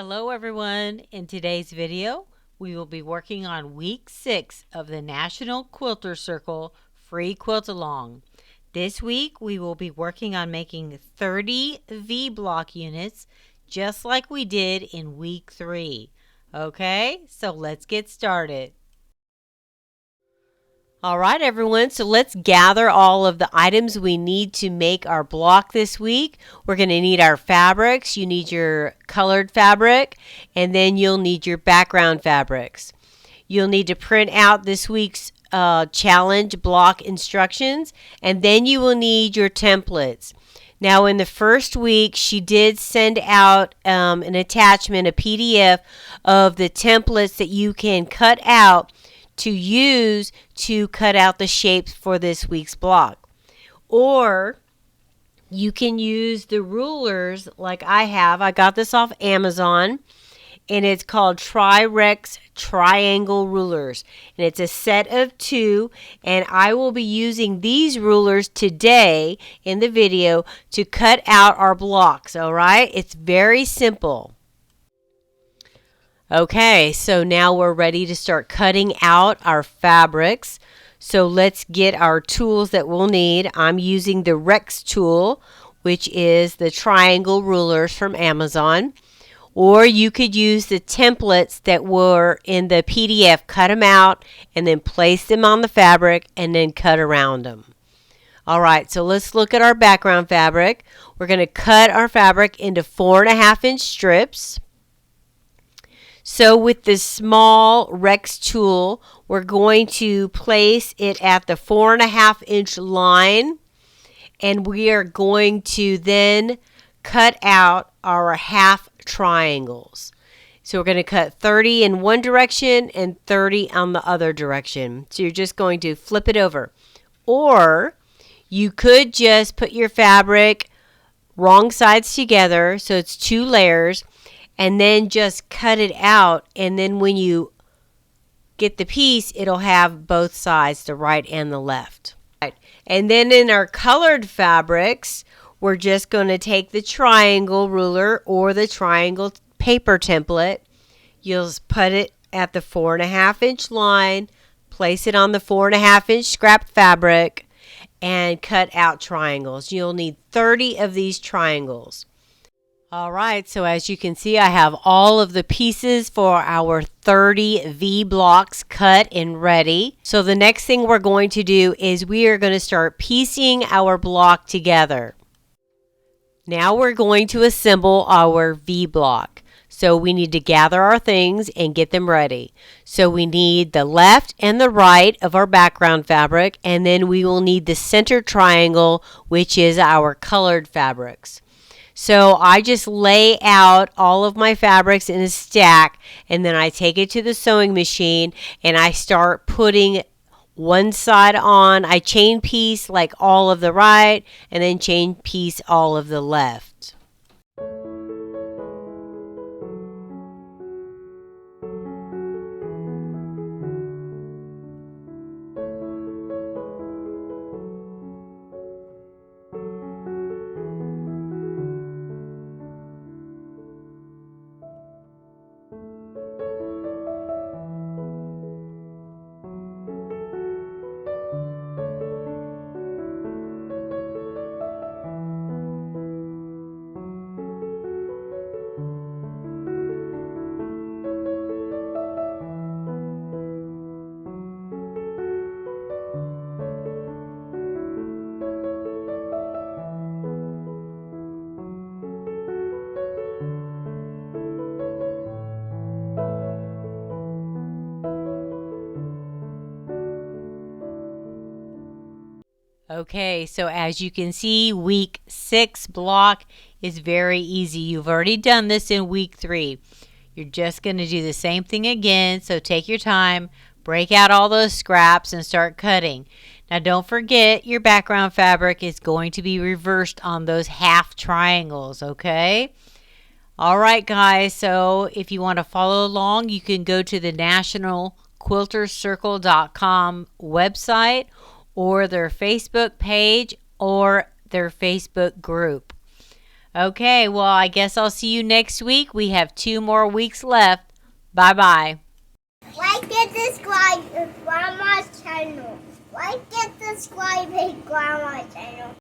Hello everyone. In today's video, we will be working on week 6 of the National Quilter Circle Free Quilt Along. This week, we will be working on making 30 V-block units, just like we did in week 3. Okay, so let's get started. All right, everyone, so let's gather all of the items we need to make our block this week. We're going to need our fabrics. You need your colored fabric, and then you'll need your background fabrics. You'll need to print out this week's challenge block instructions, and then you will need your templates. Now, in the first week, she did send out an attachment, a PDF of the templates that you can cut out to use to cut out the shapes for this week's block. Or you can use the rulers like I have. I got this off Amazon, and it's called Trikes triangle rulers, and it's a set of 2, and I will be using these rulers today in the video to cut out our blocks. All right, it's very simple. Okay, so now we're ready to start cutting out our fabrics. So let's get our tools that we'll need. I'm using the Rex tool, which is the triangle rulers from Amazon. Or you could use the templates that were in the PDF, cut them out, and then place them on the fabric, and then cut around them. All right, so let's look at our background fabric. We're going to cut our fabric into 4.5-inch strips. So with this small Rex tool, we're going to place it at the 4.5-inch line, and we are going to then cut out our half triangles. So we're going to cut 30 in one direction and 30 on the other direction. So you're just going to flip it over. Or you could just put your fabric wrong sides together, so it's 2 layers, and then just cut it out, and then when you get the piece, it'll have both sides, the right and the left. Right. And then in our colored fabrics, we're just going to take the triangle ruler or the triangle paper template. You'll put it at the 4.5-inch line, place it on the 4.5-inch scrap fabric, and cut out triangles. You'll need 30 of these triangles. All right, so as you can see, I have all of the pieces for our 30 V blocks cut and ready. So the next thing we're going to do is we are going to start piecing our block together. Now we're going to assemble our V block. So we need to gather our things and get them ready. So we need the left and the right of our background fabric, and then we will need the center triangle, which is our colored fabrics. So I just lay out all of my fabrics in a stack, and then I take it to the sewing machine and I start putting one side on. I chain piece like all of the right, and then chain piece all of the left. Okay, so as you can see, week 6 block is very easy. You've already done this in week 3. You're just going to do the same thing again, so take your time, break out all those scraps, and start cutting. Now don't forget your background fabric is going to be reversed on those half triangles, okay? All right, guys, so if you want to follow along, you can go to the nationalquiltercircle.com website, or their Facebook page, or their Facebook group. Okay, well, I guess I'll see you next week. We have 2 more weeks left. Bye-bye. Like and subscribe to Grandma's channel. Like and subscribe to Grandma's channel.